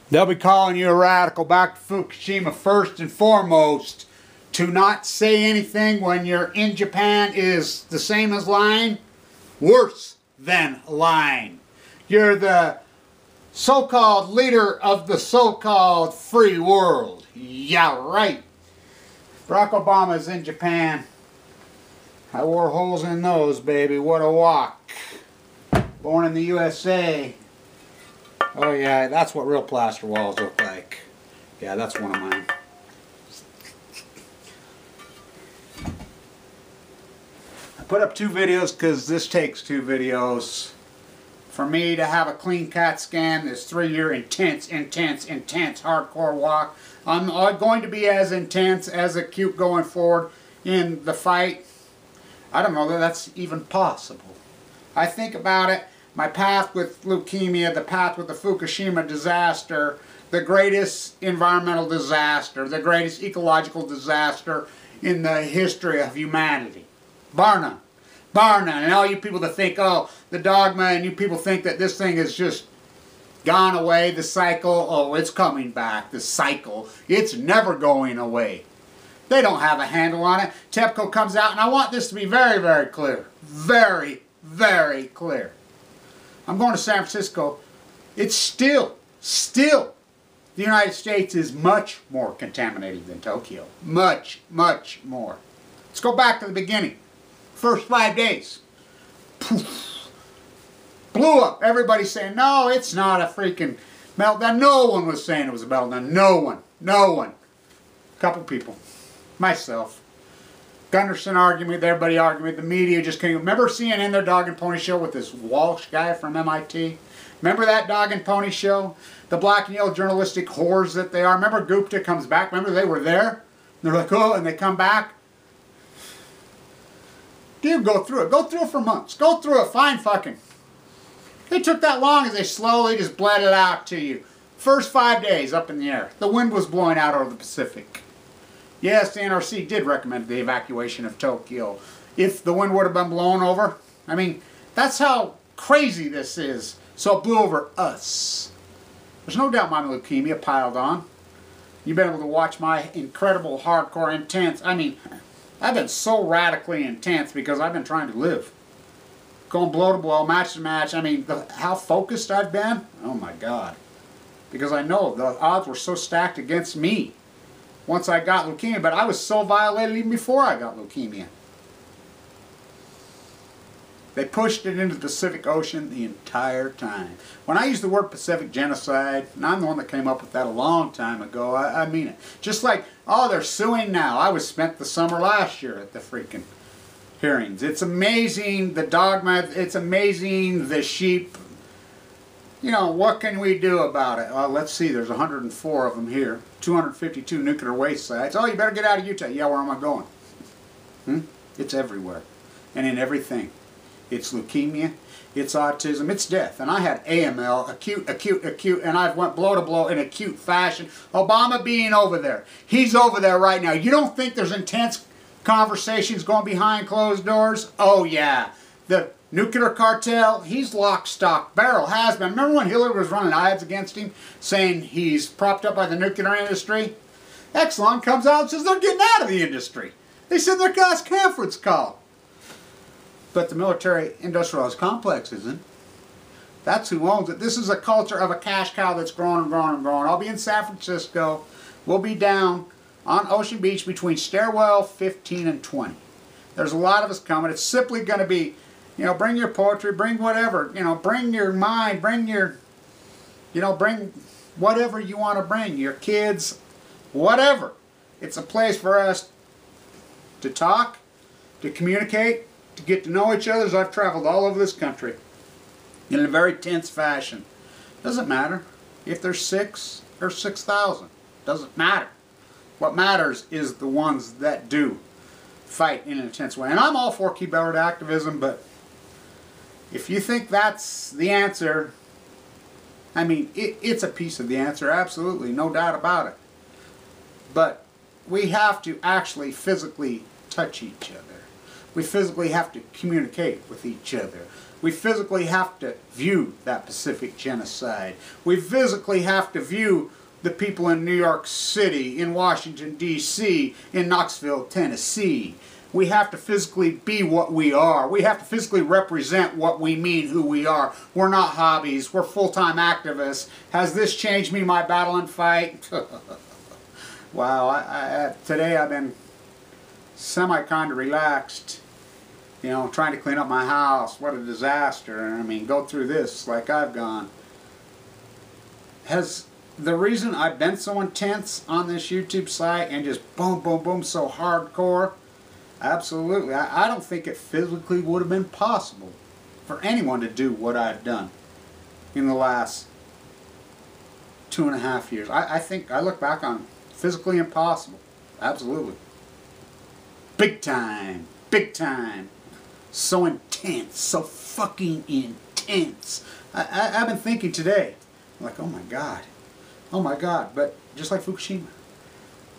They'll be calling you a radical. Back to Fukushima, first and foremost, to not say anything when you're in Japan is the same as lying, worse than lying. You're the so-called leader of the so-called free world. Yeah, right. Barack Obama's in Japan. I wore holes in those, baby. What a walk. Born in the USA. Oh yeah, that's what real plaster walls look like. Yeah, that's one of mine. I put up 2 videos because this takes 2 videos. For me to have a clean CAT scan, this 3-year intense hardcore walk. I'm going to be as intense, as acute going forward in the fight. I don't know that that's even possible. I think about it, my path with leukemia, the path with the Fukushima disaster, the greatest environmental disaster, the greatest ecological disaster in the history of humanity. Bar none. Bar none. And all you people that think, oh, the dogma, and you people think that this thing is just gone away, the cycle, oh, it's coming back, the cycle. It's never going away. They don't have a handle on it. TEPCO comes out, and I want this to be very, very clear. Very, very clear. I'm going to San Francisco. It's still, the United States is much more contaminated than Tokyo. Much, much more. Let's go back to the beginning. First 5 days. Poof. Blew up. Everybody's saying, no, it's not a freaking meltdown. No one was saying it was a meltdown. No one. No one. A couple people. Myself. Gunderson argued with everybody, argued with the media. Just came. Remember CNN, their dog and pony show with this Walsh guy from MIT? Remember that dog and pony show? The black and yellow journalistic whores that they are. Remember Gupta comes back? Remember they were there? They're like, oh, and they come back. Dude, go through it. Go through it for months. Go through it. Fine fucking. It took that long as they slowly just bled it out to you. First 5 days up in the air. The wind was blowing out over the Pacific. Yes, the NRC did recommend the evacuation of Tokyo. If the wind would have been blown over, I mean, that's how crazy this is. So it blew over us. There's no doubt my leukemia piled on. You've been able to watch my incredible, hardcore, intense. I mean, I've been so radically intense because I've been trying to live. Going blow to blow, match to match. I mean, how focused I've been? Oh my God. Because I know the odds were so stacked against me once I got leukemia, but I was so violated even before I got leukemia. They pushed it into the Pacific Ocean the entire time. When I use the word Pacific genocide, and I'm the one that came up with that a long time ago, I mean it. Just like, oh, they're suing now. I was spent the summer last year at the freaking hearings. It's amazing, the dogma, it's amazing, the sheep. You know, what can we do about it? Well, let's see, there's 104 of them here. 252 nuclear waste sites. Oh, you better get out of Utah. Yeah, where am I going? It's everywhere. And in everything. It's leukemia, it's autism, it's death. And I had AML, acute, and I've went blow to blow in acute fashion. Obama being over there. He's over there right now. You don't think there's intense conversations going behind closed doors? Oh yeah. The nuclear cartel, he's lock, stock, barrel, has been. Remember when Hillary was running ads against him, saying he's propped up by the nuclear industry? Exxon comes out and says they're getting out of the industry. They said their gas conference call. But the military-industrial complex isn't. That's who owns it. This is a culture of a cash cow that's growing and growing and growing. I'll be in San Francisco. We'll be down on Ocean Beach between stairwell 15 and 20. There's a lot of us coming. It's simply going to be, you know, bring your poetry, bring whatever, you know, bring your mind, bring your, you know, bring whatever you want to bring, your kids, whatever. It's a place for us to talk, to communicate, to get to know each other. As I've traveled all over this country in a very tense fashion. Doesn't matter if there's 6 or 6,000. Doesn't matter. What matters is the ones that do fight in an intense way. And I'm all for keyboard activism, but if you think that's the answer, I mean, it's a piece of the answer, absolutely, no doubt about it. But we have to actually physically touch each other. We physically have to communicate with each other. We physically have to view that Pacific genocide. We physically have to view the people in New York City, in Washington, D.C., in Knoxville, Tennessee. We have to physically be what we are. We have to physically represent what we mean, who we are. We're not hobbies. We're full-time activists. Has this changed me, my battle and fight? Wow, today I've been kind of relaxed. You know, trying to clean up my house. What a disaster. I mean, go through this like I've gone. Has the reason I've been so intense on this YouTube site and just boom, boom, boom so hardcore? Absolutely. I don't think it physically would have been possible for anyone to do what I've done in the last 2.5 years. I think, I look back on physically impossible. Absolutely. Big time. Big time. So intense. So fucking intense. I've been thinking today, like, oh my God. Oh my God. But just like Fukushima.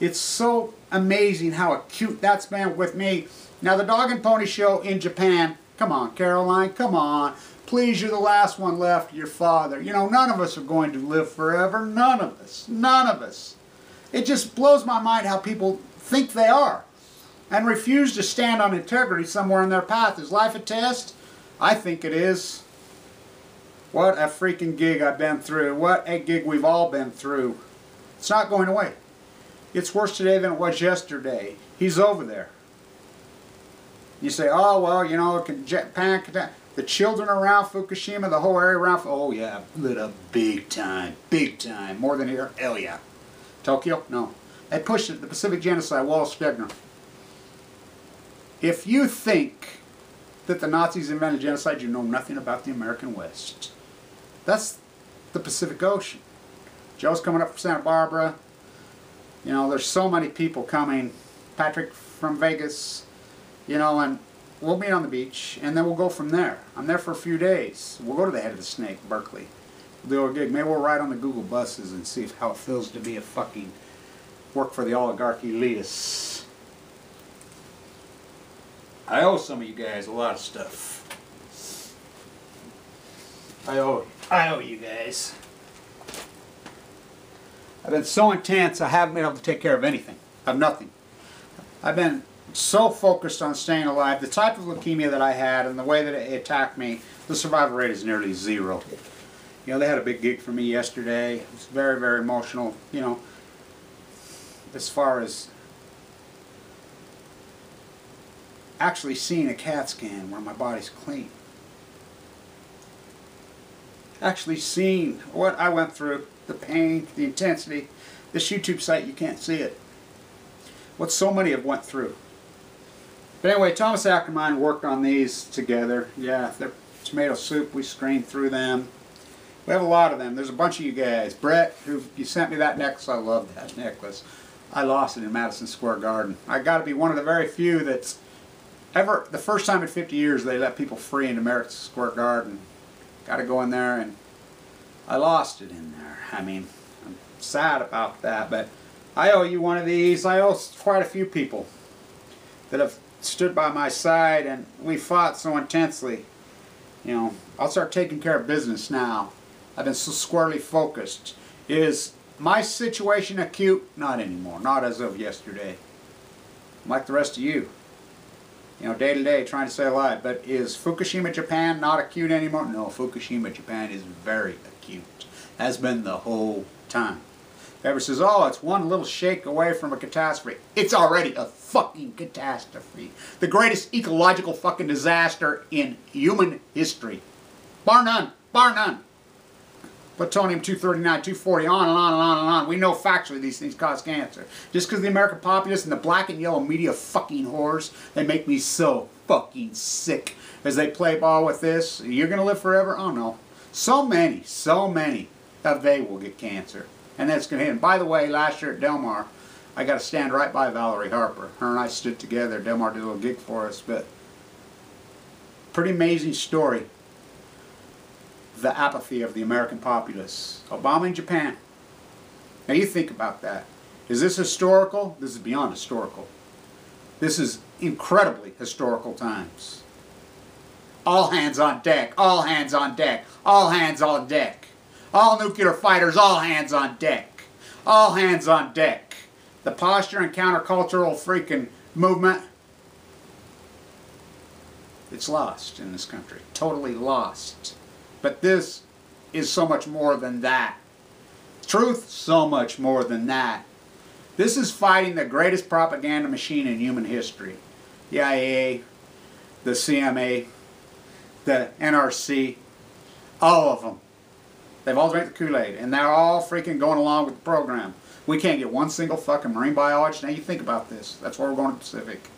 It's so amazing how acute that's been with me. Now the Dog and Pony Show in Japan, come on Caroline, come on. Please, you're the last one left, your father. You know, none of us are going to live forever. None of us. None of us. It just blows my mind how people think they are and refuse to stand on integrity somewhere in their path. Is life a test? I think it is. What a freaking gig I've been through. What a gig we've all been through. It's not going away. It's worse today than it was yesterday. He's over there. You say, oh, well, you know, Japan, the children around Fukushima, the whole area around, oh yeah, lit up big time, more than here, hell yeah. Tokyo? No. They pushed it, the Pacific genocide, Wall Stegner. If you think that the Nazis invented genocide, you know nothing about the American West. That's the Pacific Ocean. Joe's coming up from Santa Barbara. You know, there's so many people coming. Patrick from Vegas, you know, and we'll meet on the beach, and then we'll go from there. I'm there for a few days. We'll go to the Head of the Snake, Berkeley. We'll do a gig. Maybe we'll ride on the Google buses and see how it feels to be a fucking work for the oligarchy elitists. I owe some of you guys a lot of stuff. I owe you guys. I've been so intense, I haven't been able to take care of anything. I have nothing. I've been so focused on staying alive. The type of leukemia that I had and the way that it attacked me, the survival rate is nearly 0. You know, they had a big gig for me yesterday. It was very, very emotional, you know, as far as actually seeing a CAT scan where my body's clean. Actually seeing what I went through. The pain, the intensity. This YouTube site, you can't see it. What so many have went through. But anyway, Thomas Ackerman worked on these together. Yeah, they're tomato soup. We screened through them. We have a lot of them. There's a bunch of you guys. Brett, who you sent me that necklace. I love that necklace. I lost it in Madison Square Garden. I got to be one of the very few that's ever, the first time in 50 years they let people free into Madison Square Garden. Got to go in there, and I lost it in there. I mean, I'm sad about that, but I owe you one of these. I owe quite a few people that have stood by my side, and we fought so intensely. You know, I'll start taking care of business now. I've been so squarely focused. Is my situation acute? Not anymore. Not as of yesterday. I'm like the rest of you. You know, day to day trying to stay alive. But is Fukushima, Japan not acute anymore? No, Fukushima, Japan is very acute. Has been the whole time. Ever says, oh, it's one little shake away from a catastrophe. It's already a fucking catastrophe. The greatest ecological fucking disaster in human history. Bar none. Bar none. Plutonium-239, 240, on and on and on and on. We know factually these things cause cancer. Just because the American populace and the black and yellow media fucking whores, they make me so fucking sick as they play ball with this. You're going to live forever? Oh no. So many of they will get cancer. And that's going to hit. And by the way, last year at Del Mar, I got to stand right by Valerie Harper. Her and I stood together. Del Mar did a little gig for us, but pretty amazing story. The apathy of the American populace. Obama in Japan. Now you think about that. Is this historical? This is beyond historical. This is incredibly historical times. All hands on deck. All hands on deck. All hands on deck. All nuclear fighters, all hands on deck. All hands on deck. The posture and countercultural freaking movement, it's lost in this country. Totally lost. But this is so much more than that. Truth, so much more than that. This is fighting the greatest propaganda machine in human history. The IA, the CMA, the NRC, all of them. They've all drank the Kool-Aid, and they're all freaking going along with the program. We can't get one single fucking marine biologist. Now you think about this. That's why we're going to the Pacific.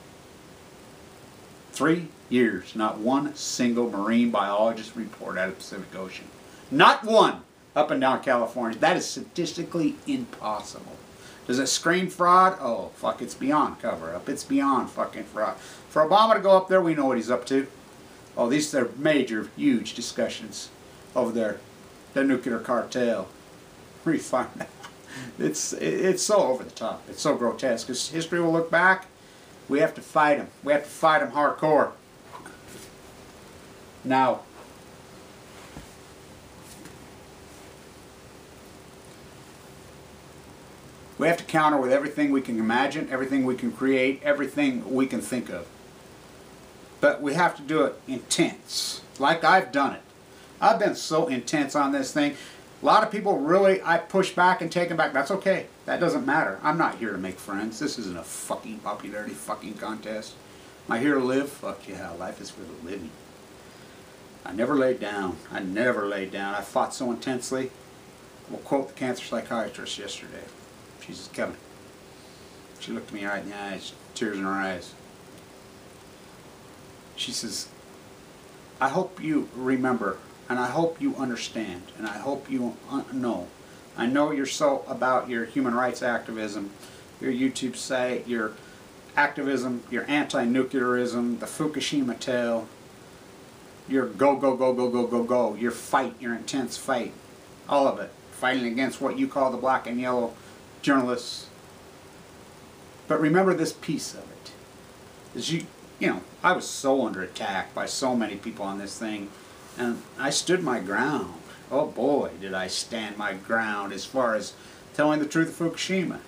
3 years, not one single marine biologist report out of the Pacific Ocean. Not one up and down California. That is statistically impossible. Does it scream fraud? Oh, fuck, it's beyond cover-up. It's beyond fucking fraud. For Obama to go up there, we know what he's up to. Oh, these are major, huge discussions over there. The nuclear cartel. Where you find that? It's so over the top. It's so grotesque. Because history will look back. We have to fight them. We have to fight them hardcore. Now, we have to counter with everything we can imagine, everything we can create, everything we can think of. But we have to do it intense, like I've done it. I've been so intense on this thing. A lot of people really, I push back and take them back. That's okay. That doesn't matter. I'm not here to make friends. This isn't a fucking popularity fucking contest. Am I here to live? Fuck yeah, life is for the living. I never laid down. I never laid down. I fought so intensely. We'll quote the cancer psychiatrist yesterday. She says, Kevin. She looked me right in the eyes, tears in her eyes. She says, I hope you remember, and I hope you understand, and I hope you know. I know you're so about your human rights activism, your YouTube site, your activism, your anti-nuclearism, the Fukushima tale, your go, go, go, go, go, go, go, your fight, your intense fight, all of it, fighting against what you call the black and yellow journalists. But remember this piece of it. Is you know, I was so under attack by so many people on this thing, and I stood my ground. Oh boy, did I stand my ground as far as telling the truth of Fukushima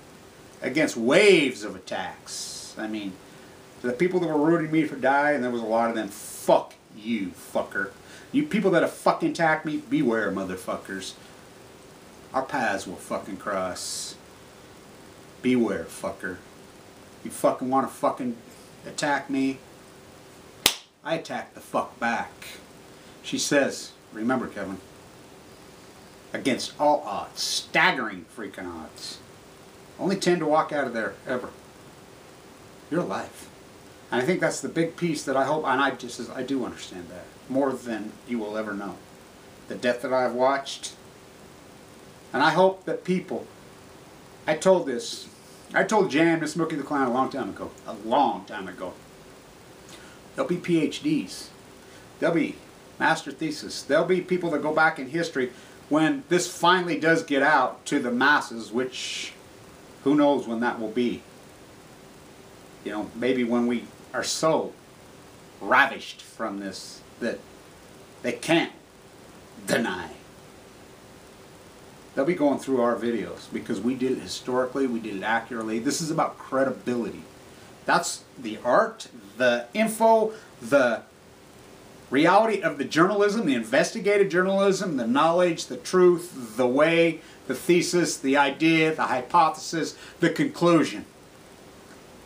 against waves of attacks. I mean, the people that were rooting me to die, and there was a lot of them, fuck you, fucker. You people that have fucking attacked me, beware, motherfuckers. Our paths will fucking cross. Beware, fucker. You fucking want to fucking attack me? I attack the fuck back. She says, remember, Kevin, against all odds, staggering freaking odds, only 10 to walk out of there ever. You're alive. And I think that's the big piece that I hope, and I do understand that more than you will ever know. The death that I've watched, and I hope that people, I told Jan, Miss Mookie the Clown a long time ago. A long time ago. There'll be PhDs. There'll be master thesis. There'll be people that go back in history when this finally does get out to the masses, which who knows when that will be. You know, maybe when we are so ravished from this that they can't deny. They'll be going through our videos because we did it historically, we did it accurately. This is about credibility. That's the art, the info, the reality of the journalism, the investigative journalism, the knowledge, the truth, the way, the thesis, the idea, the hypothesis, the conclusion.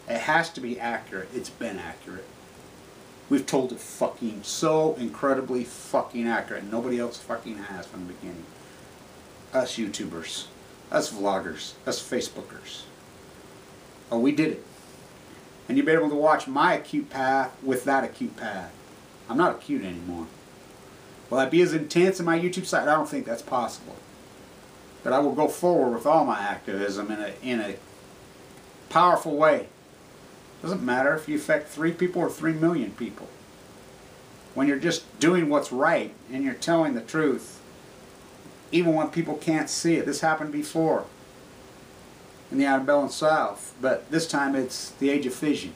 It has to be accurate. It's been accurate. We've told it fucking so incredibly fucking accurate. Nobody else fucking has from the beginning. Us YouTubers, us vloggers, us Facebookers. Oh, we did it. And you'll be able to watch my acute path with that acute path. I'm not acute anymore. Will I be as intense in my YouTube site? I don't think that's possible. But I will go forward with all my activism in a powerful way. Doesn't matter if you affect 3 people or 3 million people. When you're just doing what's right and you're telling the truth, even when people can't see it. This happened before in the antebellum South, but this time it's the age of fission.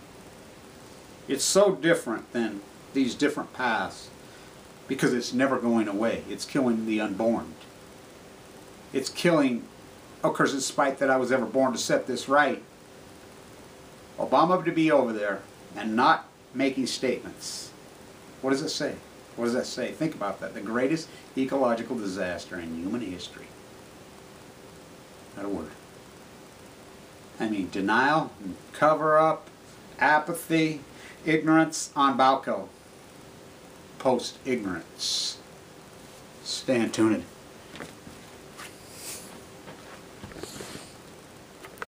It's so different than these different paths. because it's never going away. It's killing the unborn. It's killing, of course, in spite that I was ever born to set this right. Obama to be over there and not making statements. What does it say? What does that say? Think about that. The greatest ecological disaster in human history. Not a word. I mean, denial, cover-up, apathy, ignorance on Balco. Post-ignorance. Stay tuned.